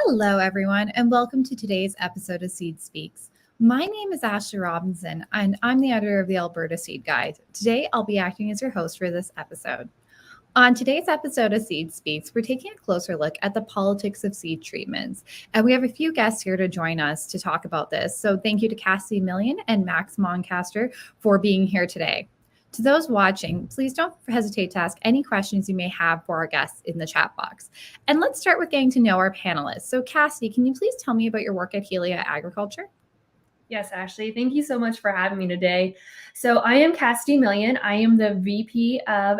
Hello, everyone, and welcome to today's episode of Seed Speaks. My name is Ashley Robinson, and I'm the editor of the Alberta Seed Guide. Today, I'll be acting as your host for this episode. On today's episode of Seed Speaks, we're taking a closer look at the politics of seed treatments, and we have a few guests here to join us to talk about this. So thank you to Cassidy Million and Max Moncaster for being here today. To those watching, please don't hesitate to ask any questions you may have for our guests in the chat box. And let's start with getting to know our panelists. So Cassie, can you please tell me about your work at Heliae Agriculture? Yes, Ashley, thank you so much for having me today. So I am Cassidy Million. I am the VP of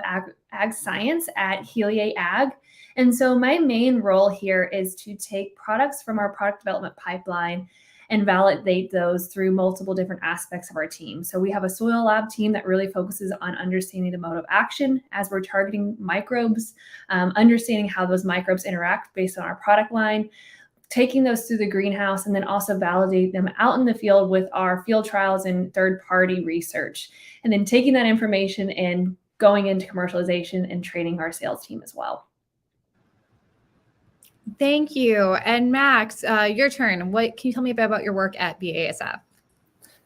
Ag Science at Heliae Ag. And so my main role here is to take products from our product development pipeline and validate those through multiple different aspects of our team. So we have a soil lab team that really focuses on understanding the mode of action as we're targeting microbes, understanding how those microbes interact based on our product line, taking those through the greenhouse, and then also validate them out in the field with our field trials and third-party research. And then taking that information and going into commercialization and training our sales team as well. Thank you. And Max, your turn. What can you tell me about your work at BASF?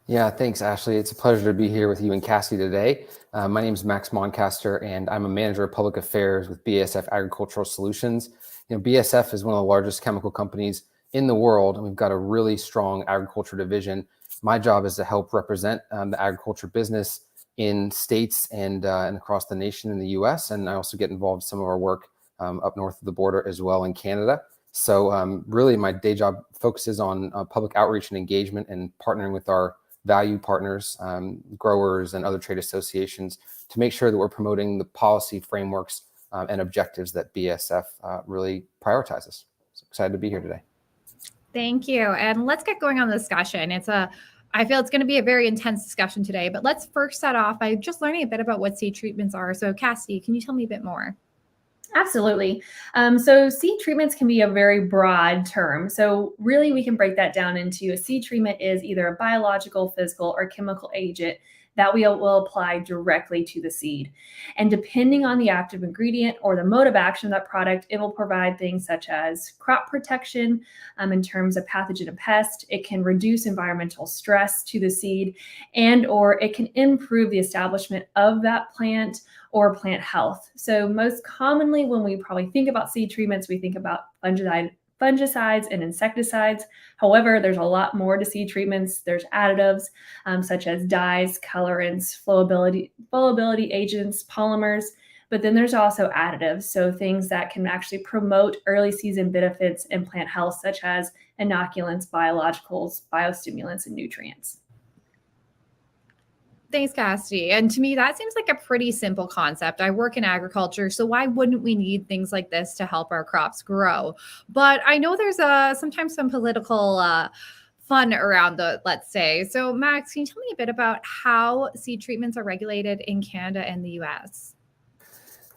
Yeah, thanks, Ashley. It's a pleasure to be here with you and Cassie today. My name is Max Moncaster, and I'm a manager of public affairs with BASF Agricultural Solutions. BASF is one of the largest chemical companies in the world, and we've got a really strong agriculture division. My job is to help represent the agriculture business in states and across the nation in the U.S., and I also get involved in some of our work up north of the border as well in Canada. So really my day job focuses on public outreach and engagement and partnering with our value partners, growers and other trade associations to make sure that we're promoting the policy frameworks and objectives that BASF really prioritizes. So excited to be here today. Thank you. And let's get going on the discussion. I feel it's going to be a very intense discussion today, but let's first start off by just learning a bit about what seed treatments are. So Cassie, can you tell me a bit more? Absolutely. So seed treatments can be a very broad term. So really we can break that down into a seed treatment is either a biological, physical, or chemical agent that we will apply directly to the seed. And depending on the active ingredient or the mode of action of that product, it will provide things such as crop protection in terms of pathogen and pest. It can reduce environmental stress to the seed, and or it can improve the establishment of that plant or plant health. So most commonly when we probably think about seed treatments, we think about fungicides and insecticides. However, there's a lot more to seed treatments. There's additives such as dyes, colorants, flowability agents, polymers, but then there's also additives. So things that can actually promote early season benefits in plant health, such as inoculants, biologicals, biostimulants, and nutrients. Thanks, Cassidy. And to me, that seems like a pretty simple concept. I work in agriculture, so why wouldn't we need things like this to help our crops grow? But I know there's sometimes some political fun around let's say. So Max, can you tell me a bit about how seed treatments are regulated in Canada and the US?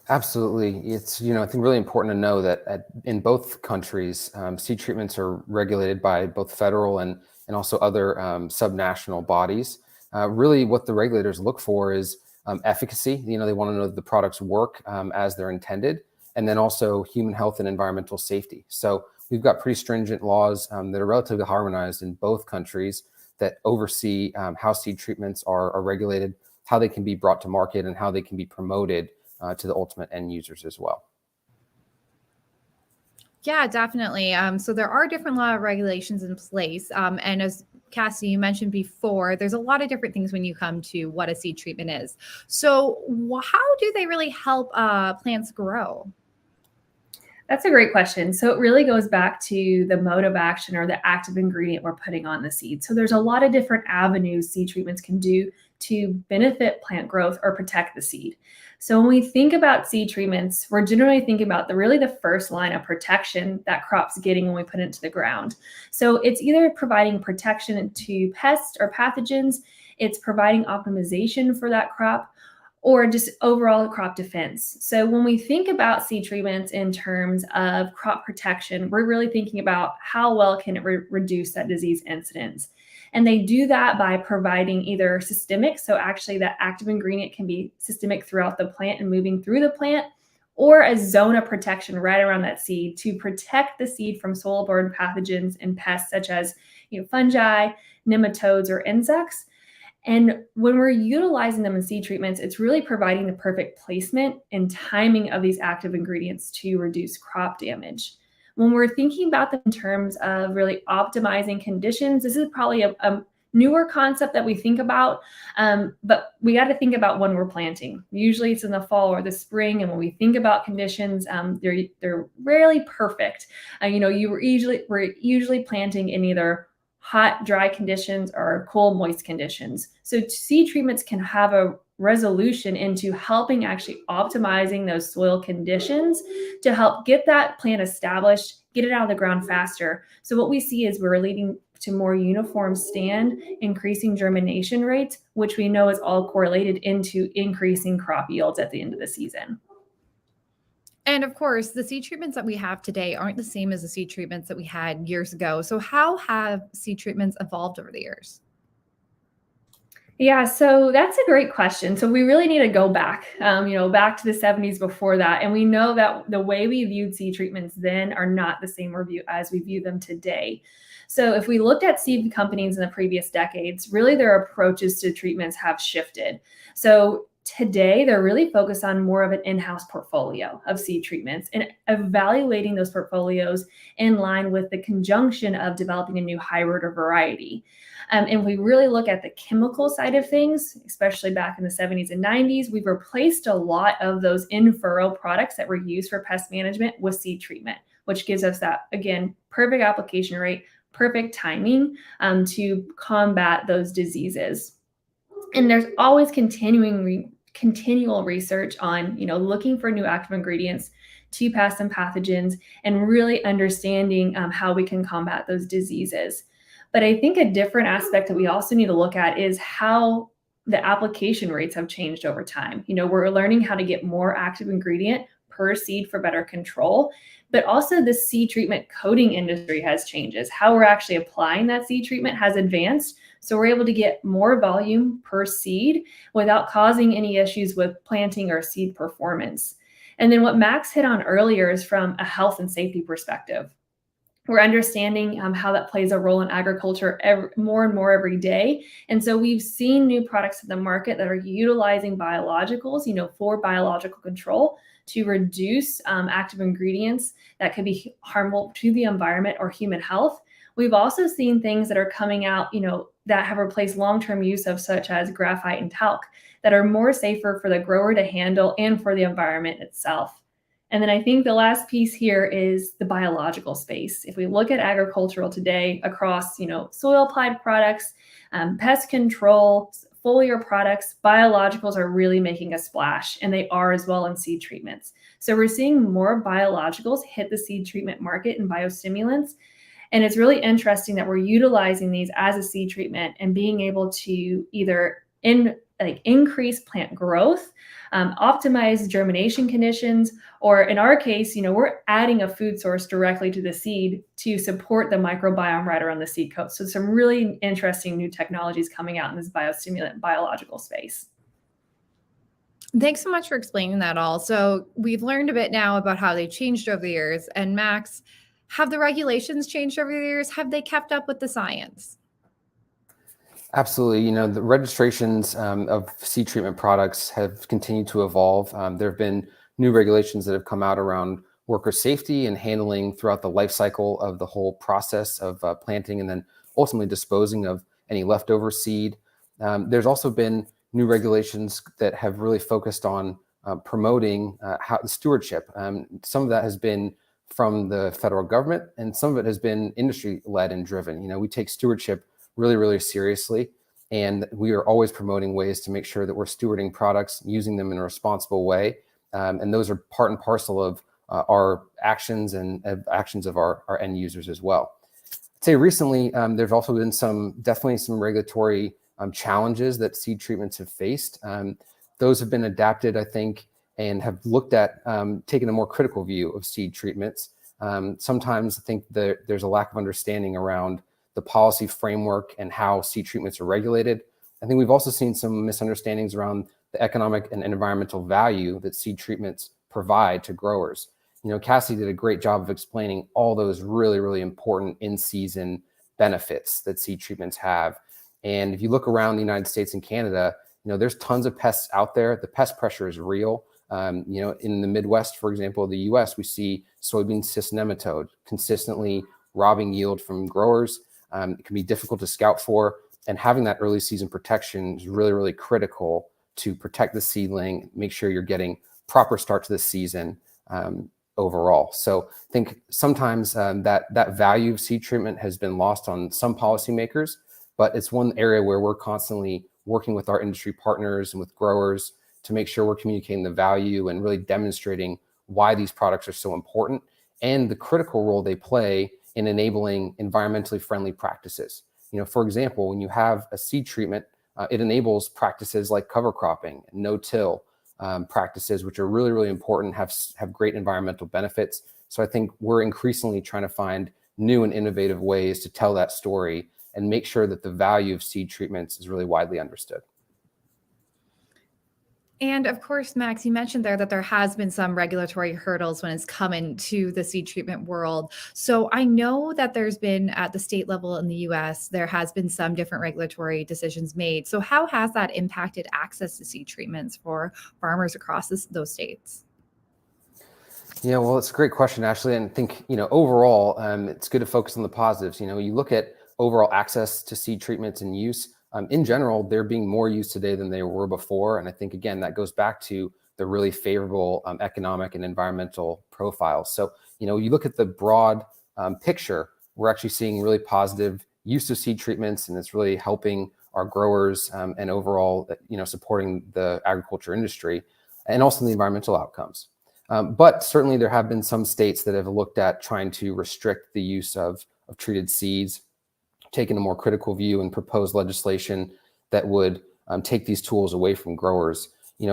Absolutely. It's, I think really important to know that in both countries, seed treatments are regulated by both federal and also other subnational bodies. Really what the regulators look for is efficacy. They want to know that the products work as they're intended, and then also human health and environmental safety. So we've got pretty stringent laws that are relatively harmonized in both countries that oversee how seed treatments are regulated, how they can be brought to market, and how they can be promoted to the ultimate end users as well. Yeah, definitely. So there are different law regulations in place. And as Cassie, you mentioned before, there's a lot of different things when you come to what a seed treatment is. So how do they really help plants grow? That's a great question. So it really goes back to the mode of action or the active ingredient we're putting on the seed. So there's a lot of different avenues seed treatments can do to benefit plant growth or protect the seed. So when we think about seed treatments, we're generally thinking about the first line of protection that crop's getting when we put it into the ground. So it's either providing protection to pests or pathogens, it's providing optimization for that crop, or just overall crop defense. So when we think about seed treatments in terms of crop protection, we're really thinking about how well can it reduce that disease incidence. And they do that by providing either systemic, so actually that active ingredient can be systemic throughout the plant and moving through the plant, or a zone of protection right around that seed to protect the seed from soil-borne pathogens and pests such as fungi, nematodes, or insects. And when we're utilizing them in seed treatments, it's really providing the perfect placement and timing of these active ingredients to reduce crop damage. When we're thinking about them in terms of really optimizing conditions, this is probably a newer concept that we think about, but we got to think about when we're planting. Usually it's in the fall or the spring, and when we think about conditions, they're rarely perfect. We're usually planting in either hot, dry conditions or cool, moist conditions. So seed treatments can have a resolution into helping actually optimizing those soil conditions to help get that plant established, get it out of the ground faster. So what we see is we're leading to more uniform stand, increasing germination rates, which we know is all correlated into increasing crop yields at the end of the season. And of course, the seed treatments that we have today aren't the same as the seed treatments that we had years ago. So how have seed treatments evolved over the years? Yeah, so that's a great question. So we really need to go back, back to the 70s before that. And we know that the way we viewed seed treatments then are not the same as we view them today. So if we looked at seed companies in the previous decades, really their approaches to treatments have shifted. So today, they're really focused on more of an in-house portfolio of seed treatments and evaluating those portfolios in line with the conjunction of developing a new hybrid or variety. And we really look at the chemical side of things, especially back in the 70s and 90s, we've replaced a lot of those in-furrow products that were used for pest management with seed treatment, which gives us that, again, perfect application rate, perfect timing to combat those diseases. And there's always continual research on, looking for new active ingredients to pests and pathogens and really understanding how we can combat those diseases. But I think a different aspect that we also need to look at is how the application rates have changed over time. We're learning how to get more active ingredient per seed for better control, but also the seed treatment coating industry has changes. How we're actually applying that seed treatment has advanced. So we're able to get more volume per seed without causing any issues with planting or seed performance. And then what Max hit on earlier is from a health and safety perspective. We're understanding how that plays a role in agriculture more and more every day. And so we've seen new products in the market that are utilizing biologicals, for biological control to reduce active ingredients that could be harmful to the environment or human health. We've also seen things that are coming out, that have replaced long-term use of such as graphite and talc that are more safer for the grower to handle and for the environment itself. And then I think the last piece here is the biological space. If we look at agricultural today across, soil applied products, pest control, foliar products, biologicals are really making a splash, and they are as well in seed treatments. So we're seeing more biologicals hit the seed treatment market and biostimulants. And it's really interesting that we're utilizing these as a seed treatment and being able to either increase plant growth, optimize germination conditions, or in our case, we're adding a food source directly to the seed to support the microbiome right around the seed coat. So some really interesting new technologies coming out in this biostimulant biological space. Thanks so much for explaining that all. So we've learned a bit now about how they changed over the years. And Max, have the regulations changed over the years? Have they kept up with the science? Absolutely. The registrations of seed treatment products have continued to evolve. There have been new regulations that have come out around worker safety and handling throughout the life cycle of the whole process of planting and then ultimately disposing of any leftover seed. There's also been new regulations that have really focused on promoting stewardship. Some of that has been from the federal government, and some of it has been industry-led and driven. We take stewardship really, really seriously, and we are always promoting ways to make sure that we're stewarding products, using them in a responsible way, and those are part and parcel of our actions and actions of our end users as well. I'd say recently, there's also been definitely some regulatory challenges that seed treatments have faced. Those have been adapted, I think, and have looked at taking a more critical view of seed treatments. Sometimes I think there's a lack of understanding around the policy framework and how seed treatments are regulated. I think we've also seen some misunderstandings around the economic and environmental value that seed treatments provide to growers. Cassie did a great job of explaining all those really, really important in-season benefits that seed treatments have. And if you look around the United States and Canada, there's tons of pests out there. The pest pressure is real. In the Midwest, for example, the US, we see soybean cyst nematode consistently robbing yield from growers. It can be difficult to scout for, and having that early season protection is really, really critical to protect the seedling, make sure you're getting proper start to the season overall. So I think sometimes that value of seed treatment has been lost on some policymakers, but it's one area where we're constantly working with our industry partners and with growers to make sure we're communicating the value and really demonstrating why these products are so important and the critical role they play in enabling environmentally friendly practices. For example, when you have a seed treatment, it enables practices like cover cropping, no-till practices, which are really, really important, have great environmental benefits. So I think we're increasingly trying to find new and innovative ways to tell that story and make sure that the value of seed treatments is really widely understood. And of course, Max, you mentioned there that there has been some regulatory hurdles when it's come into the seed treatment world. So I know that there's been at the state level in the US, there has been some different regulatory decisions made. So how has that impacted access to seed treatments for farmers across those states? Yeah, well, it's a great question, Ashley. And I think, overall, it's good to focus on the positives. You look at overall access to seed treatments and use. In general, they're being more used today than they were before. And I think, again, that goes back to the really favorable economic and environmental profiles. So, you look at the broad picture, we're actually seeing really positive use of seed treatments, and it's really helping our growers and overall, supporting the agriculture industry and also the environmental outcomes. But certainly there have been some states that have looked at trying to restrict the use of treated seeds, taken a more critical view and proposed legislation that would take these tools away from growers.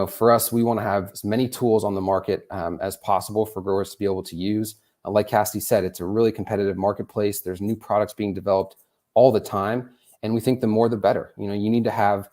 For us, we want to have as many tools on the market as possible for growers to be able to use. Like Cassie said, it's a really competitive marketplace. There's new products being developed all the time, and we think the more the better. You need to have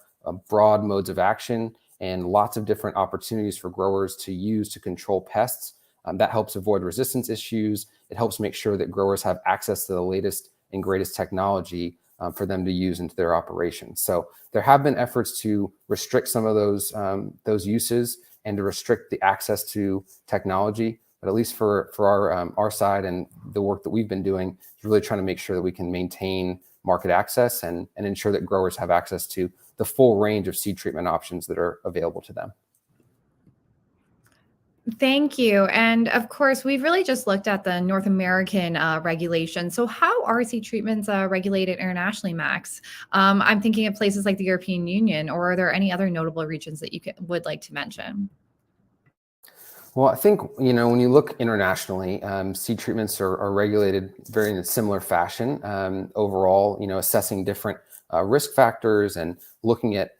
broad modes of action and lots of different opportunities for growers to use to control pests. That helps avoid resistance issues. It helps make sure that growers have access to the latest and greatest technology for them to use into their operations. So there have been efforts to restrict some of those uses and to restrict the access to technology. But at least for our side and the work that we've been doing is really trying to make sure that we can maintain market access and ensure that growers have access to the full range of seed treatment options that are available to them. Thank you. And of course, we've really just looked at the North American regulation. So how are seed treatments regulated internationally, Max? I'm thinking of places like the European Union, or are there any other notable regions that you would like to mention? Well, I think, when you look internationally, seed treatments are regulated very in a similar fashion. Overall, assessing different risk factors and looking at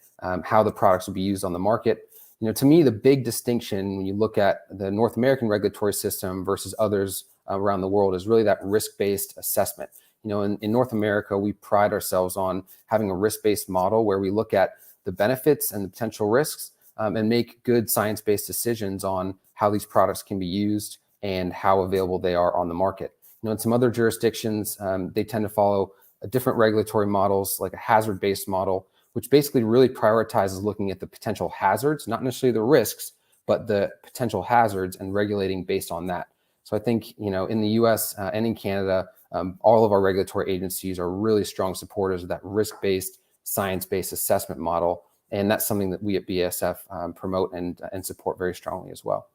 how the products will be used on the market. To me, the big distinction when you look at the North American regulatory system versus others around the world is really that risk-based assessment. In North America, we pride ourselves on having a risk-based model where we look at the benefits and the potential risks and make good science-based decisions on how these products can be used and how available they are on the market. In some other jurisdictions, they tend to follow different regulatory models, like a hazard-based model, which basically really prioritizes looking at the potential hazards, not necessarily the risks, but the potential hazards and regulating based on that. So I think, in the US and in Canada, all of our regulatory agencies are really strong supporters of that risk-based, science-based assessment model. And that's something that we at BASF promote and support very strongly as well.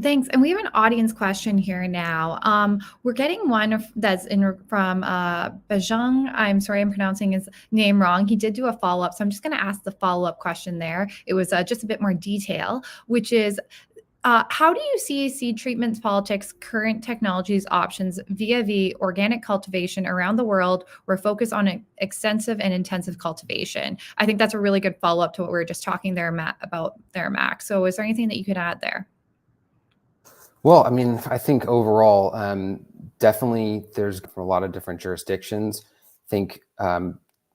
Thanks. And we have an audience question here now. We're getting one that's from Bajang. I'm sorry, I'm pronouncing his name wrong. He did do a follow-up, so I'm just going to ask the follow-up question there. It was just a bit more detail, which is, how do you see seed treatments politics, current technologies options via organic cultivation around the world, or focus on extensive and intensive cultivation? I think that's a really good follow-up to what we were just talking there, about there, Max. So is there anything that you could add there? Well, I mean, I think overall, definitely there's a lot of different jurisdictions. I think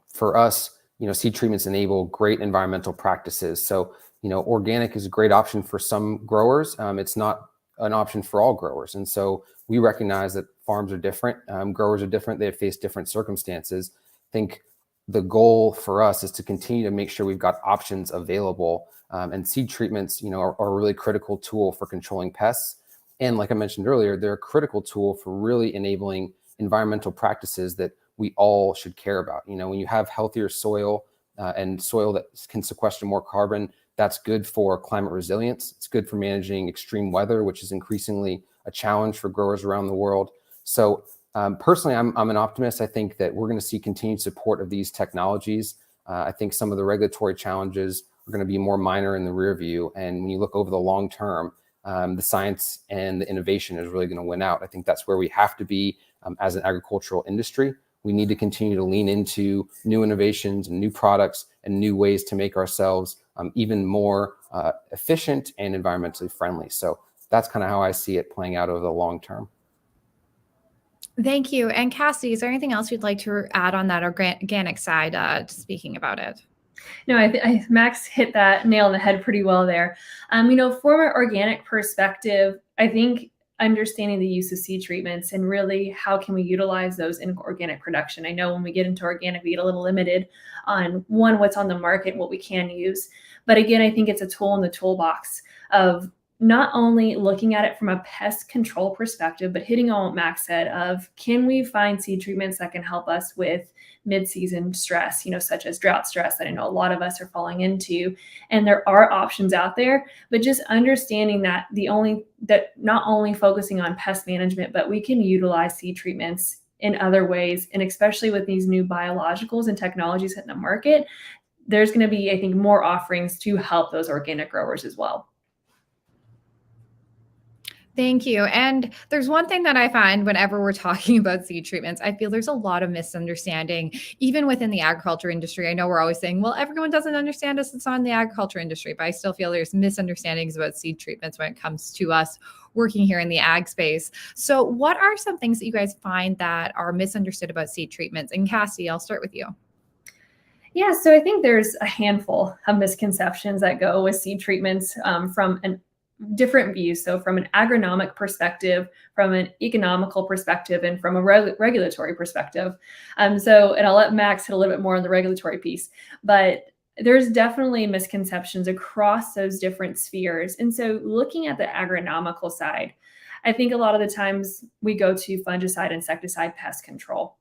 for us, seed treatments enable great environmental practices. So, organic is a great option for some growers. It's not an option for all growers. And so we recognize that farms are different, growers are different, they face different circumstances. I think the goal for us is to continue to make sure we've got options available. And seed treatments, are a really critical tool for controlling pests. And like I mentioned earlier, they're a critical tool for really enabling environmental practices that we all should care about. When you have healthier soil and soil that can sequester more carbon, that's good for climate resilience. It's good for managing extreme weather, which is increasingly a challenge for growers around the world. So personally, I'm an optimist. I think that we're going to see continued support of these technologies. I think some of the regulatory challenges are going to be more minor in the rear view. And when you look over the long term, the science and the innovation is really going to win out. I think that's where we have to be as an agricultural industry. We need to continue to lean into new innovations and new products and new ways to make ourselves even more efficient and environmentally friendly. So that's kind of how I see it playing out over the long term. Thank you. And Cassie, is there anything else you'd like to add on that organic side, speaking about it? No, Max hit that nail on the head pretty well there. From an organic perspective, I think understanding the use of seed treatments and really how can we utilize those in organic production. I know when we get into organic, we get a little limited on what's on the market, what we can use. But again, I think it's a tool in the toolbox of not only looking at it from a pest control perspective, but hitting on what Max said of, can we find seed treatments that can help us with mid-season stress, such as drought stress that I know a lot of us are falling into. And there are options out there, but just understanding that not only focusing on pest management, but we can utilize seed treatments in other ways. And especially with these new biologicals and technologies hitting the market, there's going to be, I think, more offerings to help those organic growers as well. Thank you. And there's one thing that I find whenever we're talking about seed treatments, I feel there's a lot of misunderstanding, even within the agriculture industry. I know we're always saying, well, everyone doesn't understand us. It's on the agriculture industry, but I still feel there's misunderstandings about seed treatments when it comes to us working here in the ag space. So what are some things that you guys find that are misunderstood about seed treatments? And Cassie, I'll start with you. Yeah, so I think there's a handful of misconceptions that go with seed treatments from an different views. So from an agronomic perspective, from an economical perspective, and from a regulatory perspective. And I'll let Max hit a little bit more on the regulatory piece, but there's definitely misconceptions across those different spheres. And so looking at the agronomical side, I think a lot of the times we go to fungicide, insecticide, pest control.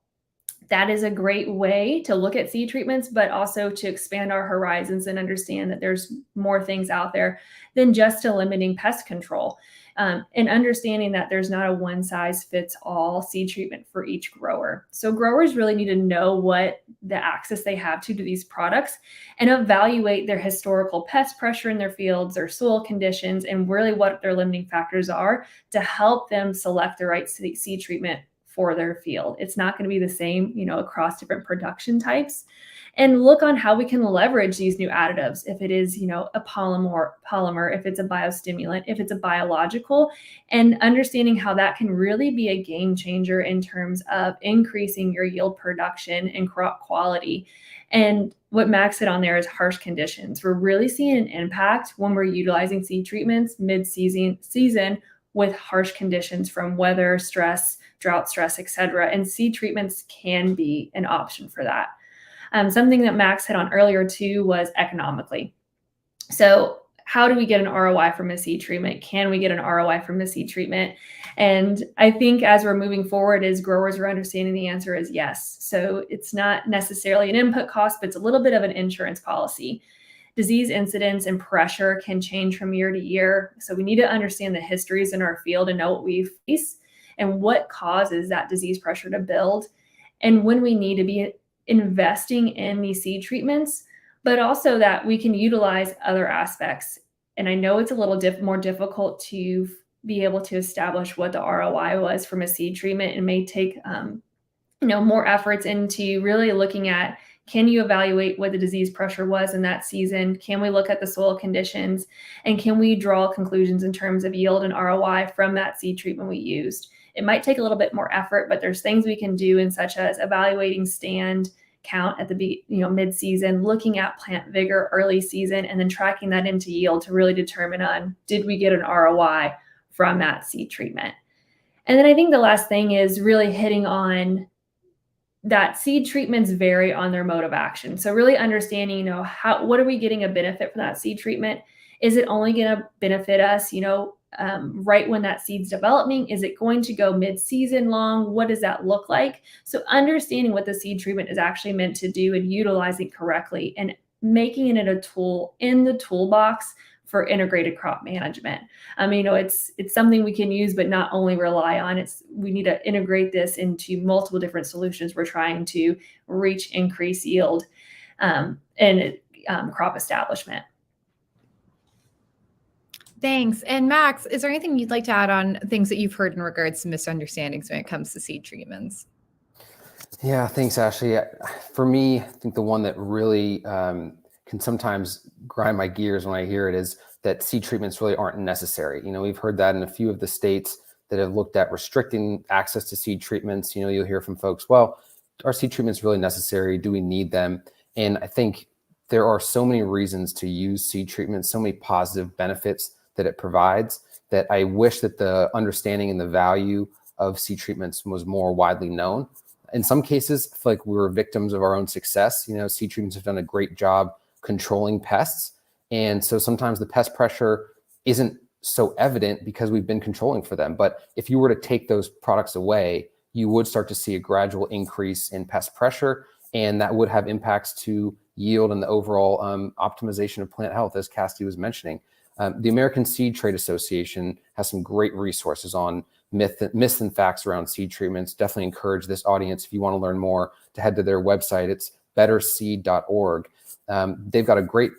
That is a great way to look at seed treatments, but also to expand our horizons and understand that there's more things out there than just eliminating pest control. And understanding that there's not a one size fits all seed treatment for each grower. So growers really need to know what the access they have to these products and evaluate their historical pest pressure in their fields, their soil conditions, and really what their limiting factors are to help them select the right seed treatment for their field. It's not going to be the same, across different production types. And look on how we can leverage these new additives. If it is, a polymer, if it's a biostimulant, if it's a biological, and understanding how that can really be a game changer in terms of increasing your yield production and crop quality. And what Max said on there is harsh conditions. We're really seeing an impact when we're utilizing seed treatments mid-season with harsh conditions from weather, stress, drought stress, et cetera. And seed treatments can be an option for that. Something that Max hit on earlier too was economically. So how do we get an ROI from a seed treatment? Can we get an ROI from a seed treatment? And I think as we're moving forward, as growers are understanding, the answer is yes. So it's not necessarily an input cost, but it's a little bit of an insurance policy. Disease incidence and pressure can change from year to year. So we need to understand the histories in our field and know what we face and what causes that disease pressure to build, and when we need to be investing in these seed treatments, but also that we can utilize other aspects. And I know it's a little more difficult to be able to establish what the ROI was from a seed treatment. It may take more efforts into really looking at, can you evaluate what the disease pressure was in that season? Can we look at the soil conditions? And can we draw conclusions in terms of yield and ROI from that seed treatment we used? It might take a little bit more effort, but there's things we can do, in such as evaluating stand count at the mid-season, looking at plant vigor early season, and then tracking that into yield to really determine on, did we get an ROI from that seed treatment? And then I think the last thing is really hitting on that seed treatments vary on their mode of action. So really understanding, what are we getting a benefit from that seed treatment? Is it only going to benefit us, right when that seed's developing? Is it going to go mid-season long? What does that look like? So understanding what the seed treatment is actually meant to do and utilizing correctly and making it a tool in the toolbox for integrated crop management. It's something we can use, but not only rely on. We need to integrate this into multiple different solutions we're trying to reach increased yield and crop establishment. Thanks. And Max, is there anything you'd like to add on things that you've heard in regards to misunderstandings when it comes to seed treatments? Yeah, thanks, Ashley. For me, I think the one that really can sometimes grind my gears when I hear it is that seed treatments really aren't necessary. We've heard that in a few of the states that have looked at restricting access to seed treatments. You'll hear from folks, well, are seed treatments really necessary? Do we need them? And I think there are so many reasons to use seed treatments, so many positive benefits that it provides, that I wish that the understanding and the value of seed treatments was more widely known. In some cases, I feel like we were victims of our own success. Seed treatments have done a great job controlling pests. And so sometimes the pest pressure isn't so evident because we've been controlling for them. But if you were to take those products away, you would start to see a gradual increase in pest pressure, and that would have impacts to yield and the overall optimization of plant health, as Cassidy was mentioning. The American Seed Trade Association has some great resources on myths and facts around seed treatments. Definitely encourage this audience, if you want to learn more, to head to their website. It's betterseed.org. They've got a great,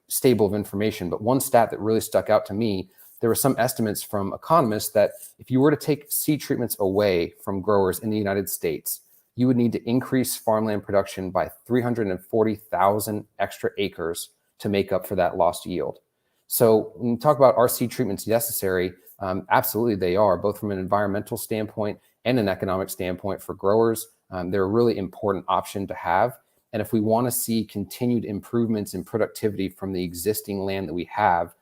stable of information. But one stat that really stuck out to me, there were some estimates from economists that if you were to take seed treatments away from growers in the United States, you would need to increase farmland production by 340,000 extra acres to make up for that lost yield. So when you talk about, are seed treatments necessary? Absolutely they are, both from an environmental standpoint and an economic standpoint for growers. They're a really important option to have. And if we want to see continued improvements in productivity from the existing land that we have,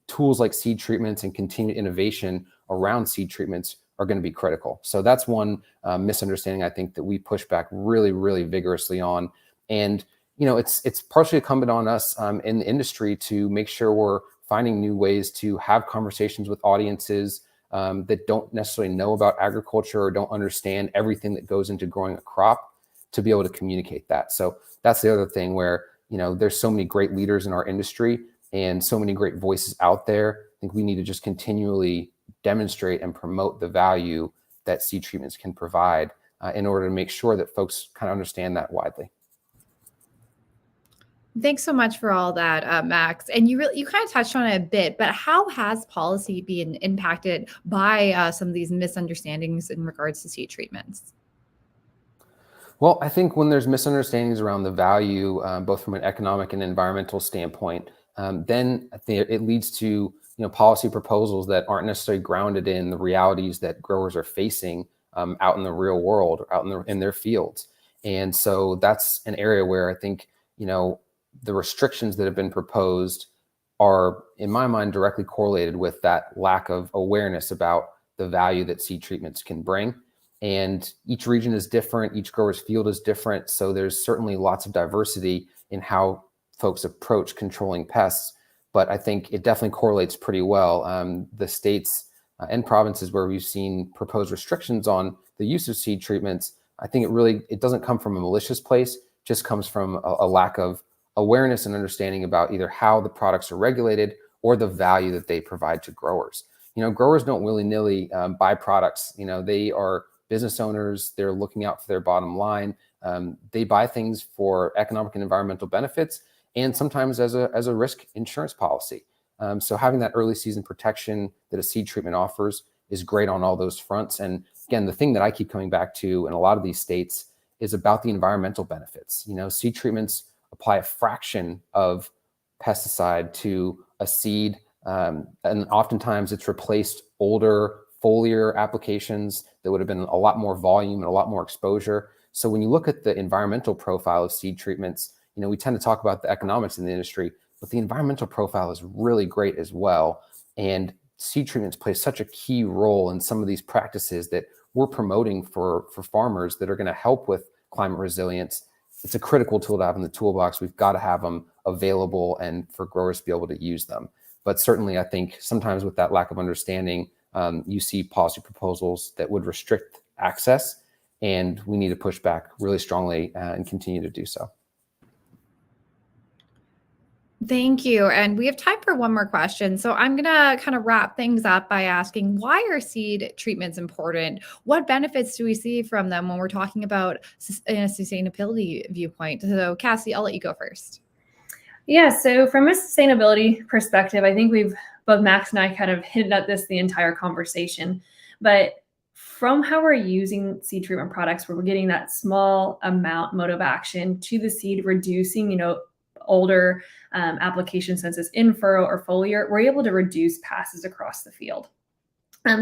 tools like seed treatments and continued innovation around seed treatments are going to be critical. So that's one misunderstanding I think that we push back really, really vigorously on. And it's partially incumbent on us in the industry to make sure we're finding new ways to have conversations with audiences that don't necessarily know about agriculture or don't understand everything that goes into growing a crop, to be able to communicate that. So that's the other thing where, there's so many great leaders in our industry and so many great voices out there. I think we need to just continually demonstrate and promote the value that seed treatments can provide in order to make sure that folks kind of understand that widely. Thanks so much for all that, Max. And you kind of touched on it a bit, but how has policy been impacted by some of these misunderstandings in regards to seed treatments? Well, I think when there's misunderstandings around the value, both from an economic and environmental standpoint, then I think it leads to policy proposals that aren't necessarily grounded in the realities that growers are facing out in the real world, or out in their fields. And so that's an area where I think the restrictions that have been proposed are, in my mind, directly correlated with that lack of awareness about the value that seed treatments can bring. And each region is different, each grower's field is different. So there's certainly lots of diversity in how folks approach controlling pests. but I think it definitely correlates pretty well. The states and provinces where we've seen proposed restrictions on the use of seed treatments, I think it doesn't come from a malicious place, just comes from a lack of awareness and understanding about either how the products are regulated or the value that they provide to growers. Growers don't willy-nilly buy products. They are business owners. They're looking out for their bottom line. They buy things for economic and environmental benefits, and sometimes as a risk insurance policy. So having that early season protection that a seed treatment offers is great on all those fronts. And again, the thing that I keep coming back to in a lot of these states is about the environmental benefits. Seed treatments apply a fraction of pesticide to a seed, and oftentimes it's replaced older foliar applications that would have been a lot more volume and a lot more exposure. So when you look at the environmental profile of seed treatments, we tend to talk about the economics in the industry, but the environmental profile is really great as well. And seed treatments play such a key role in some of these practices that we're promoting for farmers that are going to help with climate resilience. It's a critical tool to have in the toolbox. We've got to have them available and for growers to be able to use them. But certainly, I think sometimes with that lack of understanding, you see policy proposals that would restrict access, and we need to push back really strongly and continue to do so. Thank you. And we have time for one more question. So I'm going to kind of wrap things up by asking, why are seed treatments important? What benefits do we see from them when we're talking about a sustainability viewpoint? So Cassie, I'll let you go first. Yeah, so from a sustainability perspective, I think both Max and I kind of hinted at this the entire conversation, but from how we're using seed treatment products, where we're getting that small mode of action to the seed, reducing, older application since it's in furrow or foliar, we're able to reduce passes across the field.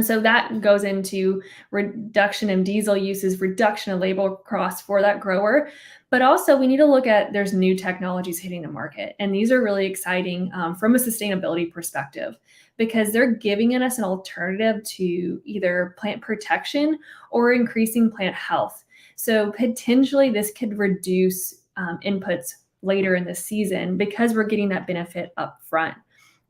So that goes into reduction in diesel uses, reduction of labor costs for that grower. But also we need to look at, there's new technologies hitting the market. And these are really exciting from a sustainability perspective, because they're giving us an alternative to either plant protection or increasing plant health. So potentially this could reduce inputs later in the season because we're getting that benefit up front.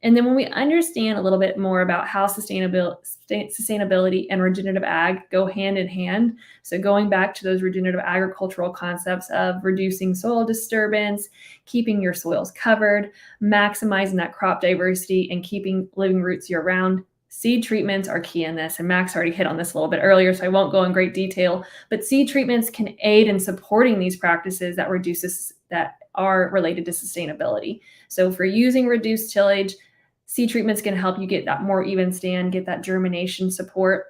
And then when we understand a little bit more about how sustainability and regenerative ag go hand in hand, so going back to those regenerative agricultural concepts of reducing soil disturbance, keeping your soils covered, maximizing that crop diversity, and keeping living roots year round, seed treatments are key in this. And Max already hit on this a little bit earlier, so I won't go in great detail, but seed treatments can aid in supporting these practices that are related to sustainability. So if we're using reduced tillage, seed treatments can help you get that more even stand, get that germination support.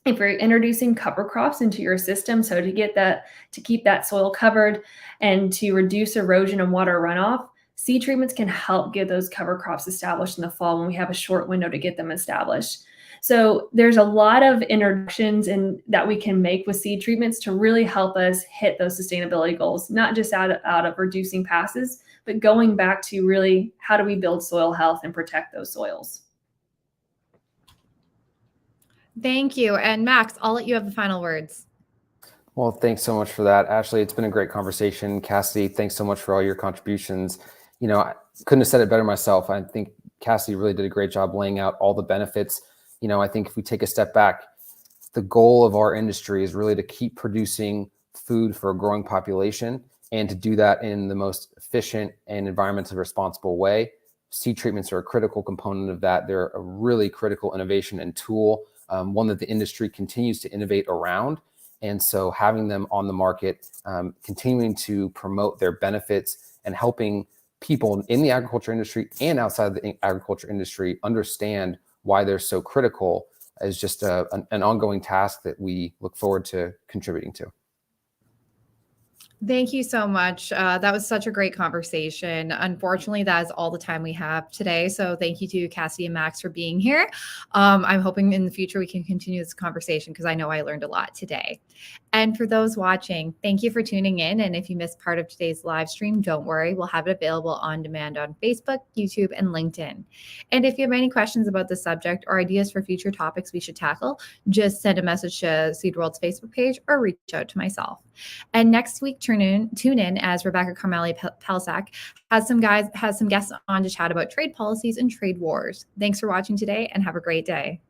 If you're introducing cover crops into your system, so to keep that soil covered and to reduce erosion and water runoff, seed treatments can help get those cover crops established in the fall when we have a short window to get them established. So there's a lot of introductions that we can make with seed treatments to really help us hit those sustainability goals, not just out of reducing passes, but going back to really how do we build soil health and protect those soils. Thank you. And Max, I'll let you have the final words. Well, thanks so much for that, Ashley. It's been a great conversation. Cassie, thanks so much for all your contributions. I couldn't have said it better myself. I think Cassie really did a great job laying out all the benefits. I think if we take a step back, the goal of our industry is really to keep producing food for a growing population, and to do that in the most efficient and environmentally responsible way. Seed treatments are a critical component of that. They're a really critical innovation and tool, one that the industry continues to innovate around. And so having them on the market, continuing to promote their benefits and helping people in the agriculture industry and outside of the agriculture industry understand why they're so critical is just an ongoing task that we look forward to contributing to. Thank you so much. That was such a great conversation. Unfortunately, that is all the time we have today. So thank you to Cassie and Max for being here. I'm hoping in the future we can continue this conversation because I know I learned a lot today. And for those watching, thank you for tuning in. And if you missed part of today's live stream, don't worry. We'll have it available on demand on Facebook, YouTube, and LinkedIn. And if you have any questions about the subject or ideas for future topics we should tackle, just send a message to Seed World's Facebook page or reach out to myself. And next week, tune in as Rebecca Carmelli-Pelsack has some guests on to chat about trade policies and trade wars. Thanks for watching today and have a great day.